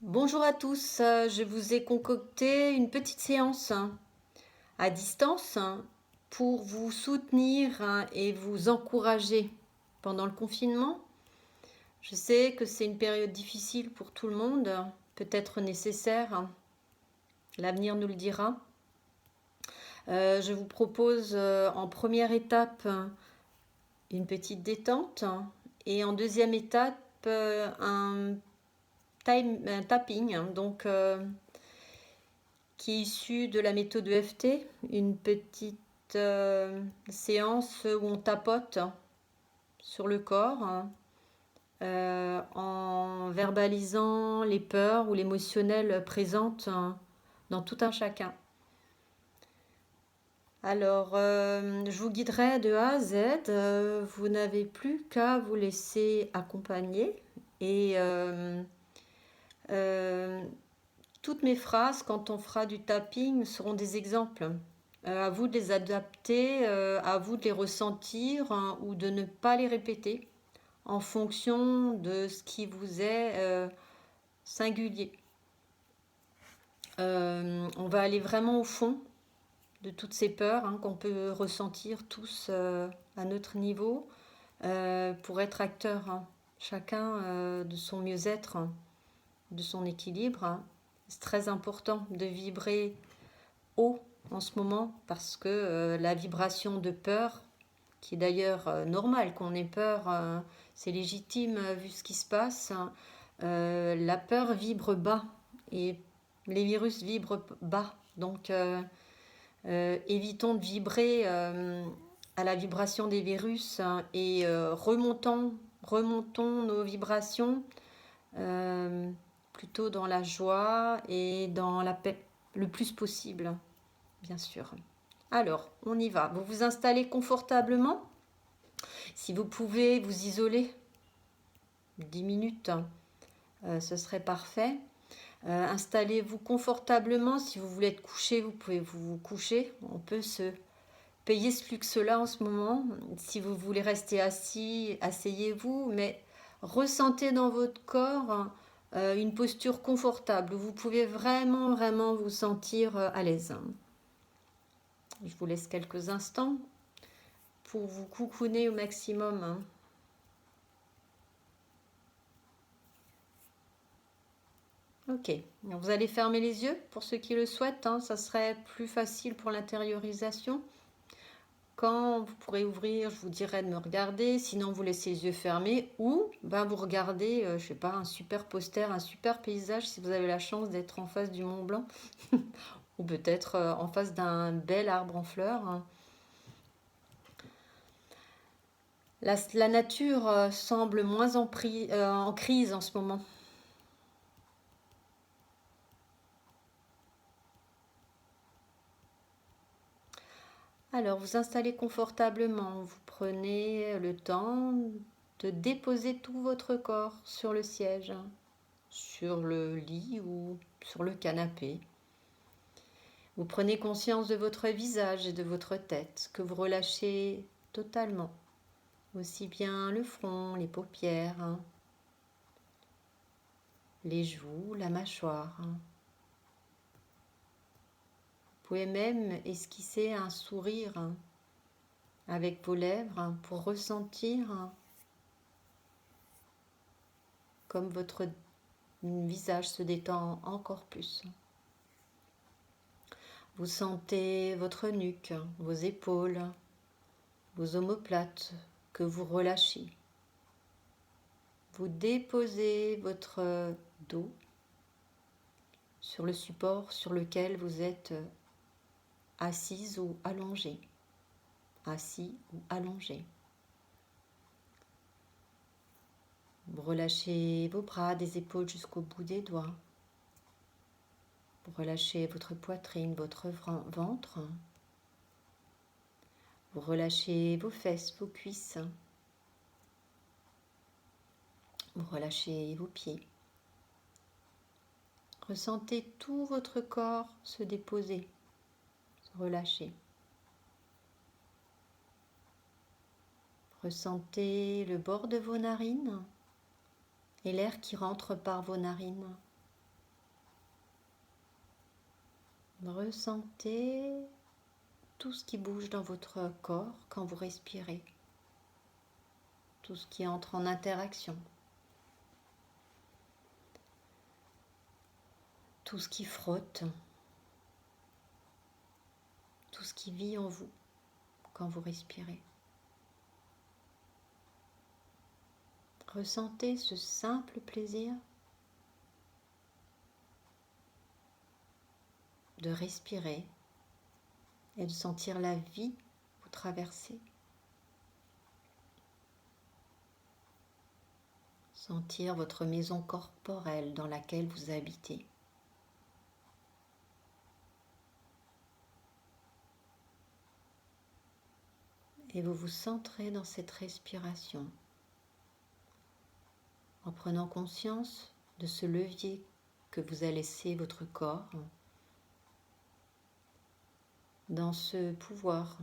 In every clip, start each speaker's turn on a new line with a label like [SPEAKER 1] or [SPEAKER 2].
[SPEAKER 1] Bonjour à tous, je vous ai concocté une petite séance à distance pour vous soutenir et vous encourager pendant le confinement. Je sais que c'est une période difficile pour tout le monde, peut-être nécessaire, l'avenir nous le dira. Je vous propose en première étape une petite détente et en deuxième étape un tapping, donc qui est issu de la méthode EFT, une petite séance où on tapote sur le corps en verbalisant les peurs ou l'émotionnel présentes dans tout un chacun. Alors, je vous guiderai de A à Z. Vous n'avez plus qu'à vous laisser accompagner et toutes mes phrases, quand on fera du tapping, seront des exemples. À vous de les adapter, à vous de les ressentir ou de ne pas les répéter en fonction de ce qui vous est singulier. On va aller vraiment au fond de toutes ces peurs qu'on peut ressentir tous à notre niveau pour être acteur, chacun de son mieux-être, de son équilibre. C'est très important de vibrer haut en ce moment parce que la vibration de peur, qui est d'ailleurs normale qu'on ait peur, c'est légitime vu ce qui se passe, la peur vibre bas et les virus vibrent bas. Donc évitons de vibrer à la vibration des virus et remontons nos vibrations plutôt dans la joie et dans la paix le plus possible, bien sûr. Alors, on y va. Vous vous installez confortablement. Si vous pouvez vous isoler 10 minutes, ce serait parfait. Installez-vous confortablement. Si vous voulez être couché, vous pouvez vous coucher. On peut se payer ce luxe-là en ce moment. Si vous voulez rester assis, asseyez-vous, mais ressentez dans votre corps une posture confortable où vous pouvez vraiment vous sentir à l'aise. Je vous laisse quelques instants pour vous coucouner au maximum. Ok, vous allez fermer les yeux pour ceux qui le souhaitent, ça serait plus facile pour l'intériorisation. Quand vous pourrez ouvrir, je vous dirai de me regarder, sinon vous laissez les yeux fermés ou vous regardez, je sais pas, un super poster, un super paysage si vous avez la chance d'être en face du Mont Blanc ou peut-être en face d'un bel arbre en fleurs. La nature semble moins en crise en ce moment. Alors, vous installez confortablement, vous prenez le temps de déposer tout votre corps sur le siège, sur le lit ou sur le canapé. Vous prenez conscience de votre visage et de votre tête, que vous relâchez totalement, aussi bien le front, les paupières, les joues, la mâchoire. Vous pouvez même esquisser un sourire avec vos lèvres pour ressentir comme votre visage se détend encore plus. Vous sentez votre nuque, vos épaules, vos omoplates que vous relâchez. Vous déposez votre dos sur le support sur lequel vous êtes assise ou allongé, assis ou allongé. Vous relâchez vos bras des épaules jusqu'au bout des doigts. Vous relâchez votre poitrine, votre ventre. Vous relâchez vos fesses, vos cuisses. Vous relâchez vos pieds. Ressentez tout votre corps se déposer, se relâcher. Ressentez le bord de vos narines et l'air qui rentre par vos narines. Ressentez tout ce qui bouge dans votre corps quand vous respirez. Tout ce qui entre en interaction. Tout ce qui frotte. Tout ce qui vit en vous quand vous respirez. Ressentez ce simple plaisir de respirer et de sentir la vie vous traverser. Sentir votre maison corporelle dans laquelle vous habitez. Et vous vous centrez dans cette respiration en prenant conscience de ce levier que vous a laissé votre corps, dans ce pouvoir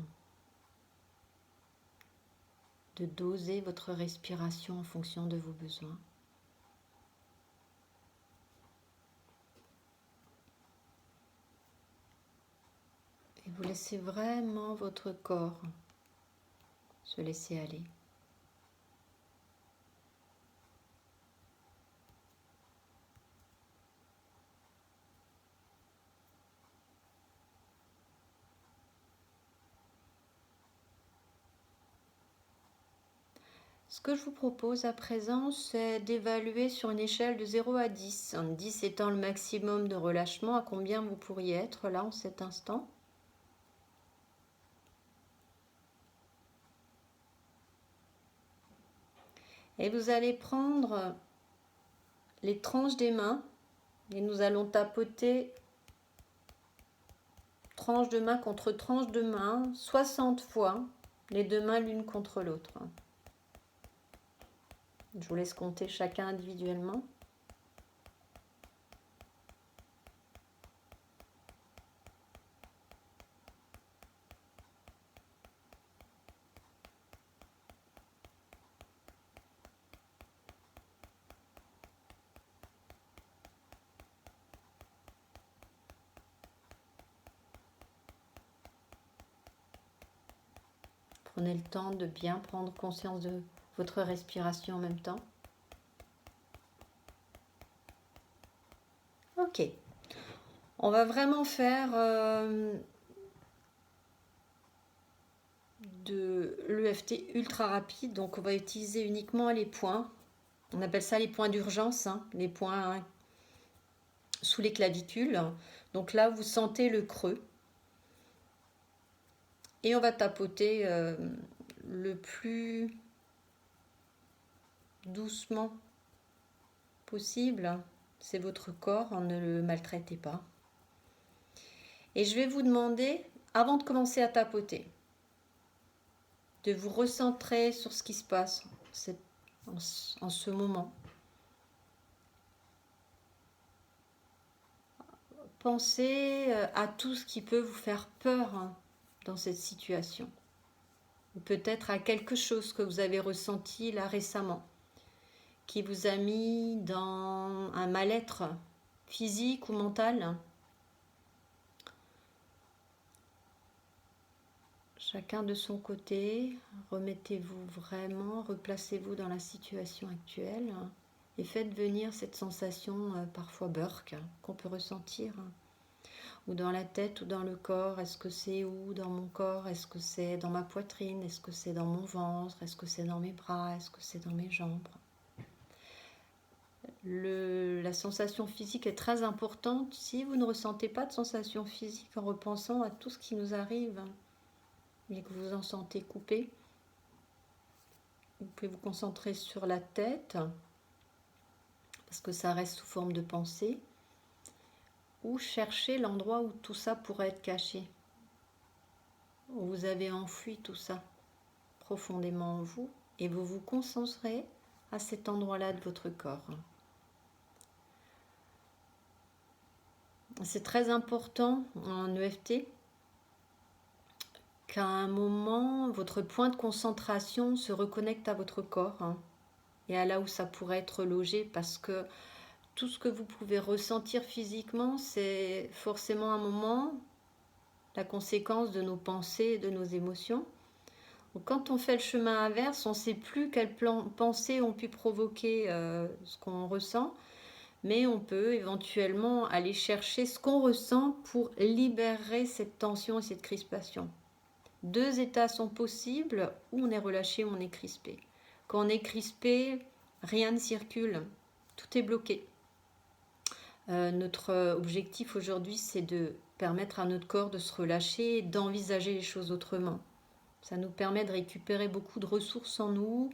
[SPEAKER 1] de doser votre respiration en fonction de vos besoins. Et vous laissez vraiment votre corps se laisser aller. Ce que je vous propose à présent, c'est d'évaluer sur une échelle de 0 à 10. 10 étant le maximum de relâchement, à combien vous pourriez être là en cet instant. Et vous allez prendre les tranches des mains et nous allons tapoter tranche de main contre tranche de main 60 fois, les deux mains l'une contre l'autre. Je vous laisse compter chacun individuellement. Prenez le temps de bien prendre conscience de votre respiration en même temps. Ok. On va vraiment faire de l'EFT ultra rapide. Donc on va utiliser uniquement les points. On appelle ça les points d'urgence, hein, les points sous les clavicules. Donc là, vous sentez le creux. Et on va tapoter le plus doucement possible. C'est votre corps, ne le maltraitez pas. Et je vais vous demander, avant de commencer à tapoter, de vous recentrer sur ce qui se passe en ce moment. Pensez à tout ce qui peut vous faire peur dans cette situation. Ou peut-être à quelque chose que vous avez ressenti là récemment, qui vous a mis dans un mal-être physique ou mental. Chacun de son côté, remettez-vous vraiment, replacez-vous dans la situation actuelle et faites venir cette sensation parfois burk qu'on peut ressentir, ou dans la tête ou dans le corps. Est-ce que c'est où dans mon corps? Est-ce que c'est dans ma poitrine? Est-ce que c'est dans mon ventre? Est-ce que c'est dans mes bras? Est-ce que c'est dans mes jambes? La sensation physique est très importante. Si vous ne ressentez pas de sensation physique en repensant à tout ce qui nous arrive, et que vous en sentez coupé, vous pouvez vous concentrer sur la tête, parce que ça reste sous forme de pensée, ou chercher l'endroit où tout ça pourrait être caché, où vous avez enfoui tout ça profondément en vous, et vous vous concentrez à cet endroit-là de votre corps. C'est très important en EFT qu'à un moment, votre point de concentration se reconnecte à votre corps et à là où ça pourrait être logé, parce que tout ce que vous pouvez ressentir physiquement, c'est forcément un moment, la conséquence de nos pensées et de nos émotions. Donc, quand on fait le chemin inverse, on ne sait plus quelles pensées ont pu provoquer ce qu'on ressent, mais on peut éventuellement aller chercher ce qu'on ressent pour libérer cette tension et cette crispation. Deux états sont possibles, où on est relâché, où on est crispé. Quand on est crispé, rien ne circule, tout est bloqué. Notre objectif aujourd'hui, c'est de permettre à notre corps de se relâcher et d'envisager les choses autrement. Ça nous permet de récupérer beaucoup de ressources en nous,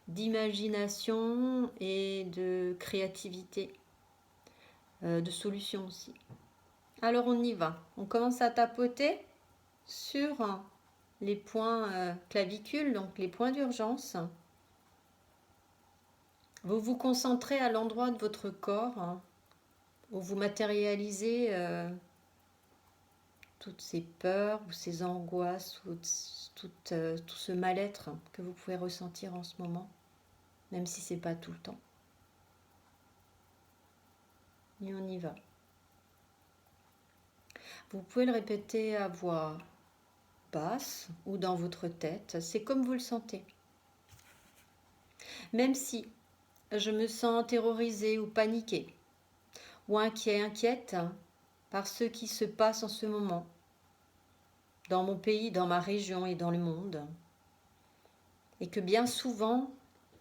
[SPEAKER 1] d'imagination et de créativité, de solutions aussi. Alors on y va. On commence à tapoter sur les points clavicules, donc les points d'urgence. Vous vous concentrez à l'endroit de votre corps où vous matérialisez toutes ces peurs ou ces angoisses ou tout ce mal-être que vous pouvez ressentir en ce moment, même si ce n'est pas tout le temps. Et on y va. Vous pouvez le répéter à voix basse ou dans votre tête, c'est comme vous le sentez. Même si je me sens terrorisée ou paniquée, ou inquiète par ce qui se passe en ce moment, dans mon pays, dans ma région et dans le monde, et que bien souvent,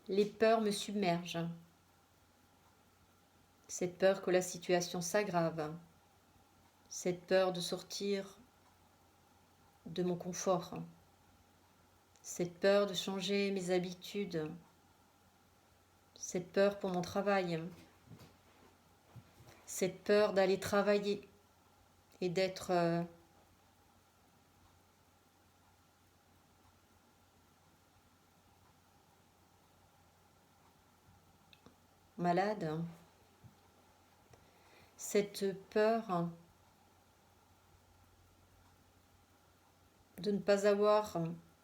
[SPEAKER 1] les peurs me submergent. Cette peur que la situation s'aggrave, cette peur de sortir de mon confort, cette peur de changer mes habitudes, cette peur pour mon travail, cette peur d'aller travailler et d'être malade, cette peur de ne pas avoir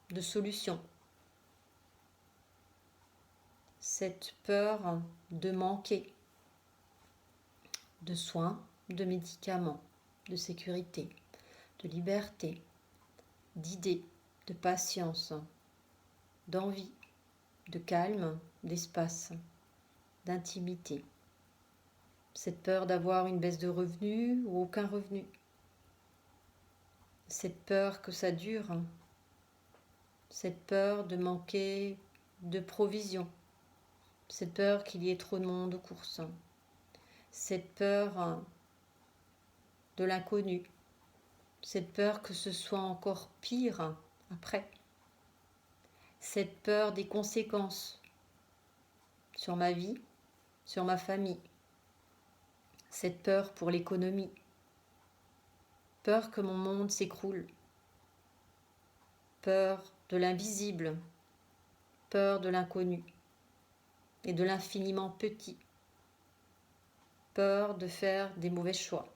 [SPEAKER 1] de solution, cette peur de manquer de soins, de médicaments, de sécurité, de liberté, d'idées, de patience, d'envie, de calme, d'espace, d'intimité. Cette peur d'avoir une baisse de revenus ou aucun revenu. Cette peur que ça dure. Cette peur de manquer de provisions. Cette peur qu'il y ait trop de monde aux courses. Cette peur de l'inconnu. Cette peur que ce soit encore pire après. Cette peur des conséquences sur ma vie, sur ma famille. Cette peur pour l'économie. Peur que mon monde s'écroule. Peur de l'invisible. Peur de l'inconnu et de l'infiniment petit. Peur de faire des mauvais choix.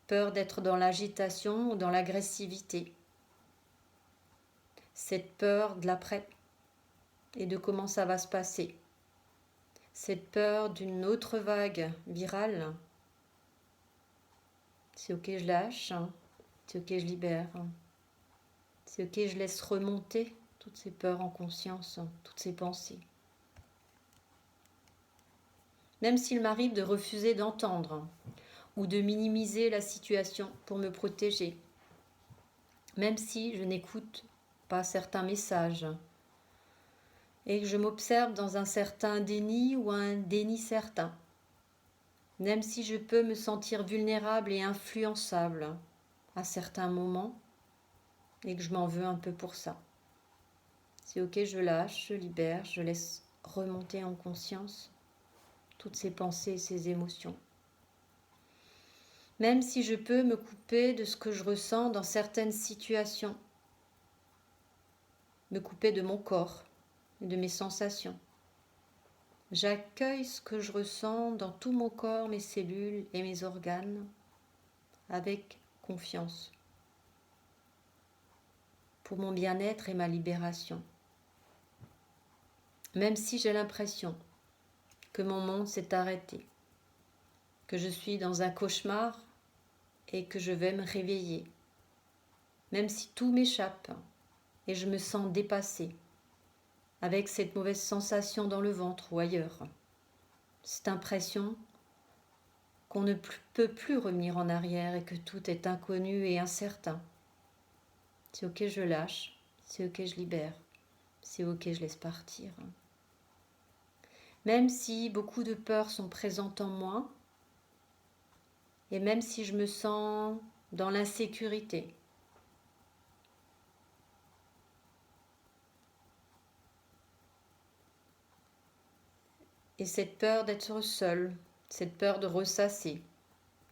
[SPEAKER 1] Peur d'être dans l'agitation ou dans l'agressivité. Cette peur de l'après et de comment ça va se passer. Cette peur d'une autre vague virale. C'est ok, je lâche. C'est ok, je libère. C'est ok, je laisse remonter toutes ces peurs en conscience, toutes ces pensées. Même s'il m'arrive de refuser d'entendre ou de minimiser la situation pour me protéger, même si je n'écoute pas certains messages et que je m'observe dans un certain déni ou un déni certain, même si je peux me sentir vulnérable et influençable à certains moments et que je m'en veux un peu pour ça. C'est ok, je lâche, je libère, je laisse remonter en conscience toutes ces pensées et ces émotions. Même si je peux me couper de ce que je ressens dans certaines situations, me couper de mon corps et de mes sensations. J'accueille ce que je ressens dans tout mon corps, mes cellules et mes organes avec confiance pour mon bien-être et ma libération. Même si j'ai l'impression que mon monde s'est arrêté, que je suis dans un cauchemar et que je vais me réveiller, même si tout m'échappe et je me sens dépassée, avec cette mauvaise sensation dans le ventre ou ailleurs, cette impression qu'on ne peut plus revenir en arrière et que tout est inconnu et incertain. C'est ok, je lâche, c'est ok, je libère, c'est ok, je laisse partir. Même si beaucoup de peurs sont présentes en moi, et même si je me sens dans l'insécurité, et cette peur d'être seule, cette peur de ressasser,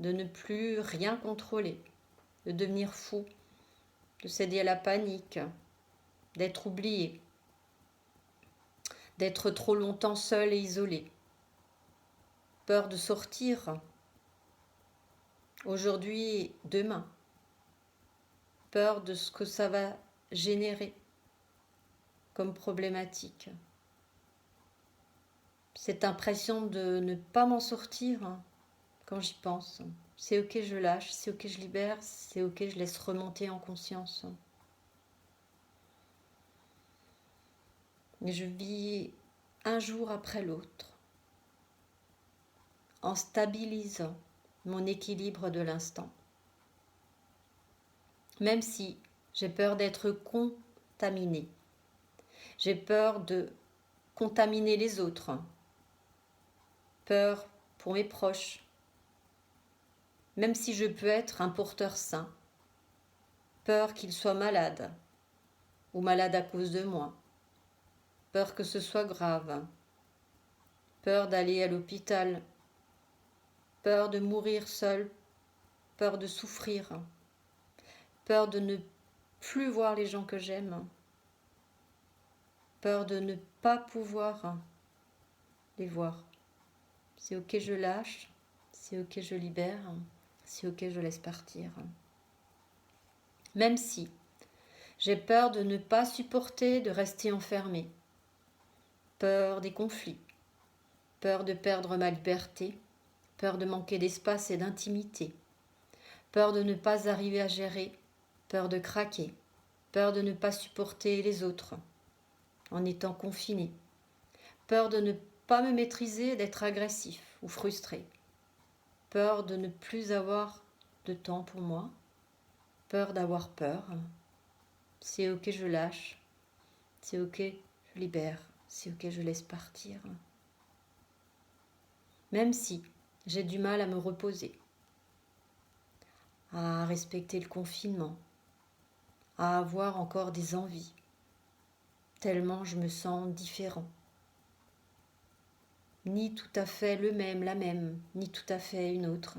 [SPEAKER 1] de ne plus rien contrôler, de devenir fou, de céder à la panique, d'être oublié, d'être trop longtemps seul et isolé, peur de sortir aujourd'hui, demain, peur de ce que ça va générer comme problématique. Cette impression de ne pas m'en sortir quand j'y pense. C'est ok, je lâche, c'est ok, je libère, c'est ok, je laisse remonter en conscience. Et je vis un jour après l'autre en stabilisant mon équilibre de l'instant. Même si j'ai peur d'être contaminée, j'ai peur de contaminer les autres, peur pour mes proches, même si je peux être un porteur sain, peur qu'ils soient malades ou malades à cause de moi, peur que ce soit grave, peur d'aller à l'hôpital, peur de mourir seul, peur de souffrir, peur de ne plus voir les gens que j'aime, peur de ne pas pouvoir les voir. C'est ok, je lâche, c'est ok, je libère, c'est ok, je laisse partir. Même si j'ai peur de ne pas supporter de rester enfermée, peur des conflits, peur de perdre ma liberté, peur de manquer d'espace et d'intimité, peur de ne pas arriver à gérer, peur de craquer, peur de ne pas supporter les autres en étant confinée, peur de ne pas me maîtriser et d'être agressif ou frustré, peur de ne plus avoir de temps pour moi, peur d'avoir peur. C'est ok, je lâche, c'est ok, je libère, c'est ok, je laisse partir. Même si j'ai du mal à me reposer, à respecter le confinement, à avoir encore des envies, tellement je me sens différent. Ni tout à fait le même, la même, ni tout à fait une autre.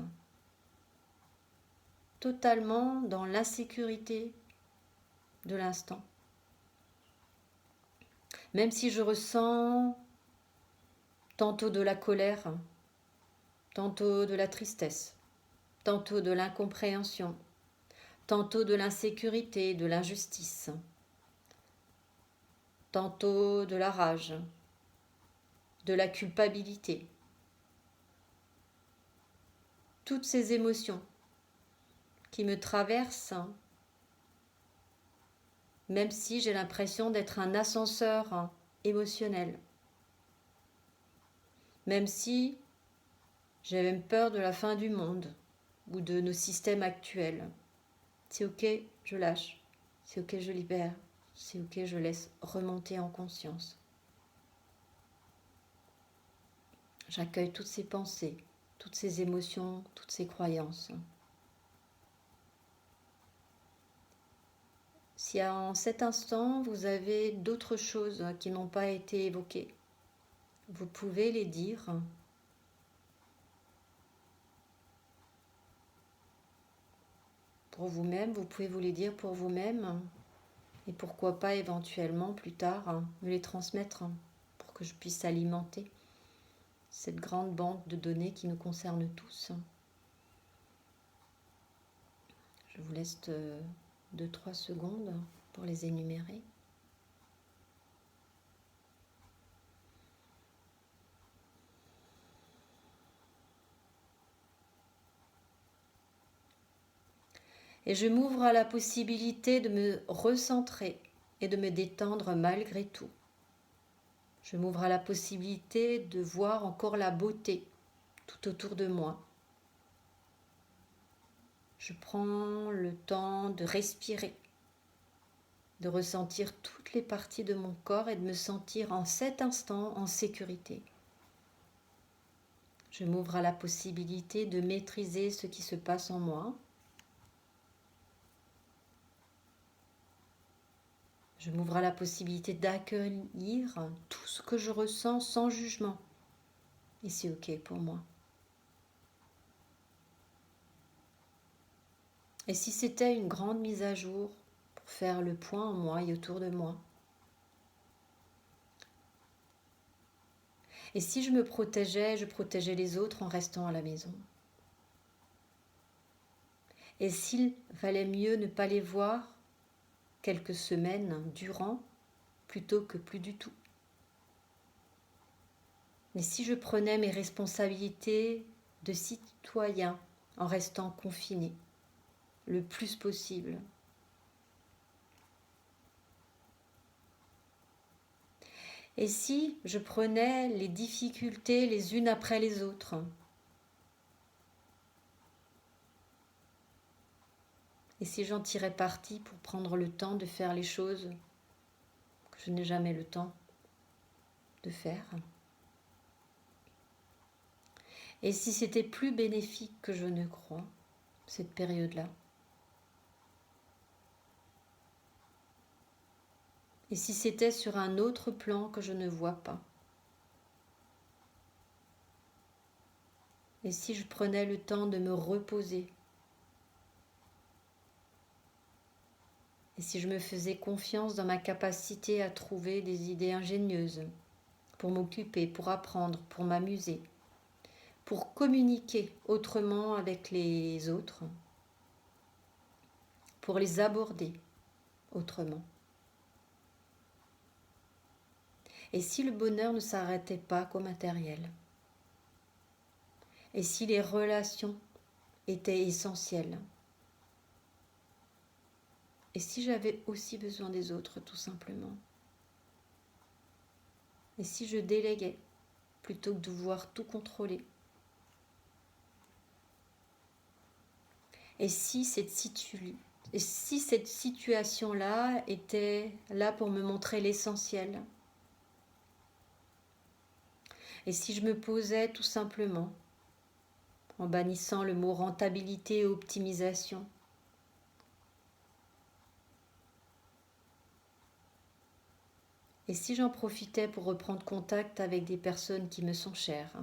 [SPEAKER 1] Totalement dans l'insécurité de l'instant. Même si je ressens tantôt de la colère, tantôt de la tristesse, tantôt de l'incompréhension, tantôt de l'insécurité, de l'injustice, tantôt de la rage, de la culpabilité. Toutes ces émotions qui me traversent, même si j'ai l'impression d'être un ascenseur émotionnel, même si j'ai même peur de la fin du monde ou de nos systèmes actuels. C'est ok, je lâche, c'est ok, je libère, c'est ok, je laisse remonter en conscience. J'accueille toutes ces pensées, toutes ces émotions, toutes ces croyances. Si en cet instant vous avez d'autres choses qui n'ont pas été évoquées, vous pouvez les dire. Pour vous-même, vous pouvez vous les dire pour vous-même et pourquoi pas éventuellement plus tard me les transmettre pour que je puisse alimenter cette grande banque de données qui nous concerne tous. Je vous laisse 2-3 secondes pour les énumérer. Et je m'ouvre à la possibilité de me recentrer et de me détendre malgré tout. Je m'ouvre à la possibilité de voir encore la beauté tout autour de moi. Je prends le temps de respirer, de ressentir toutes les parties de mon corps et de me sentir en cet instant en sécurité. Je m'ouvre à la possibilité de maîtriser ce qui se passe en moi. Je m'ouvre à la possibilité d'accueillir tout ce que je ressens sans jugement. Et c'est ok pour moi. Et si c'était une grande mise à jour pour faire le point en moi et autour de moi? Et si je me protégeais, je protégeais les autres en restant à la maison? Et s'il valait mieux ne pas les voir quelques semaines durant plutôt que plus du tout? Mais si je prenais mes responsabilités de citoyen en restant confiné le plus possible? Et si je prenais les difficultés les unes après les autres? Et si j'en tirais parti pour prendre le temps de faire les choses que je n'ai jamais le temps de faire? Et si c'était plus bénéfique que je ne crois, cette période-là? Et si c'était sur un autre plan que je ne vois pas? Et si je prenais le temps de me reposer? Et si je me faisais confiance dans ma capacité à trouver des idées ingénieuses pour m'occuper, pour apprendre, pour m'amuser, pour communiquer autrement avec les autres, pour les aborder autrement? Et si le bonheur ne s'arrêtait pas qu'au matériel? Et si les relations étaient essentielles? Et si j'avais aussi besoin des autres, tout simplement? Et si je déléguais plutôt que de vouloir tout contrôler? Et si cette situation-là était là pour me montrer l'essentiel? Et si je me posais tout simplement, en bannissant le mot rentabilité et optimisation, et si j'en profitais pour reprendre contact avec des personnes qui me sont chères,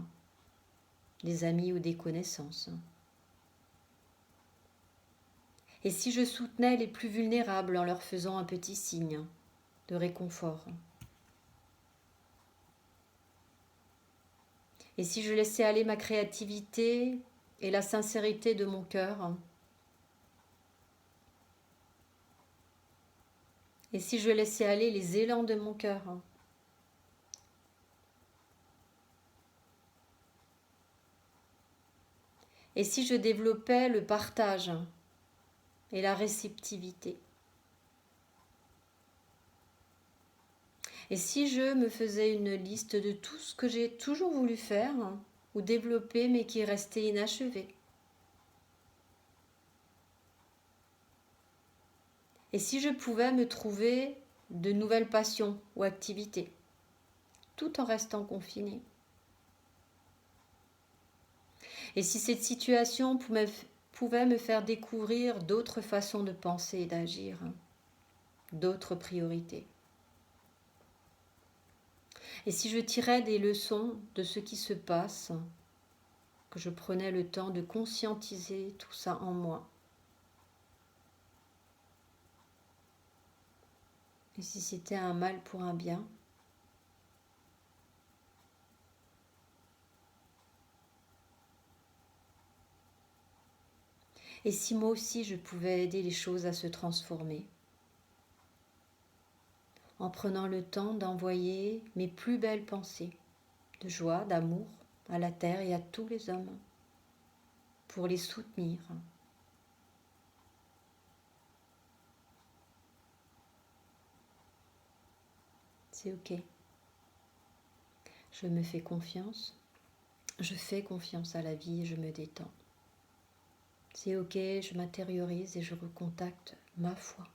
[SPEAKER 1] des amis ou des connaissances? Et si je soutenais les plus vulnérables en leur faisant un petit signe de réconfort? Et si je laissais aller ma créativité et la sincérité de mon cœur? Et si je laissais aller les élans de mon cœur? Et si je développais le partage et la réceptivité? Et si je me faisais une liste de tout ce que j'ai toujours voulu faire ou développer mais qui est resté inachevé? Et si je pouvais me trouver de nouvelles passions ou activités, tout en restant confinée? Et si cette situation pouvait me faire découvrir d'autres façons de penser et d'agir, d'autres priorités? Et si je tirais des leçons de ce qui se passe, que je prenais le temps de conscientiser tout ça en moi? Et si c'était un mal pour un bien? Et si moi aussi je pouvais aider les choses à se transformer, en prenant le temps d'envoyer mes plus belles pensées de joie, d'amour à la terre et à tous les hommes, pour les soutenir, C'est ok. Je me fais confiance. Je fais confiance à la vie et je me détends. C'est ok, je m'intériorise et je recontacte ma foi.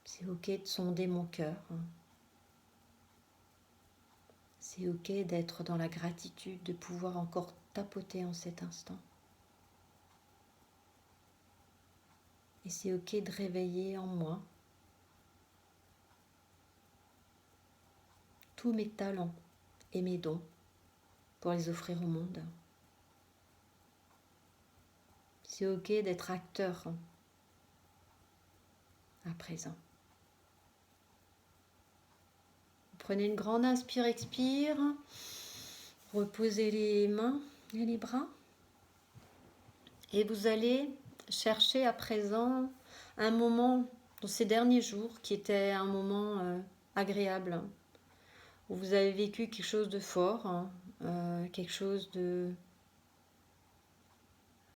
[SPEAKER 1] C'est ok de sonder mon cœur. C'est ok d'être dans la gratitude, de pouvoir encore tapoter en cet instant. Et c'est ok de réveiller en moi tous mes talents et mes dons pour les offrir au monde. C'est ok d'être acteur à présent. Prenez une grande inspire, expire. Reposez les mains et les bras. Et vous allez chercher à présent un moment dans ces derniers jours qui était un moment agréable, où vous avez vécu quelque chose de fort, quelque chose de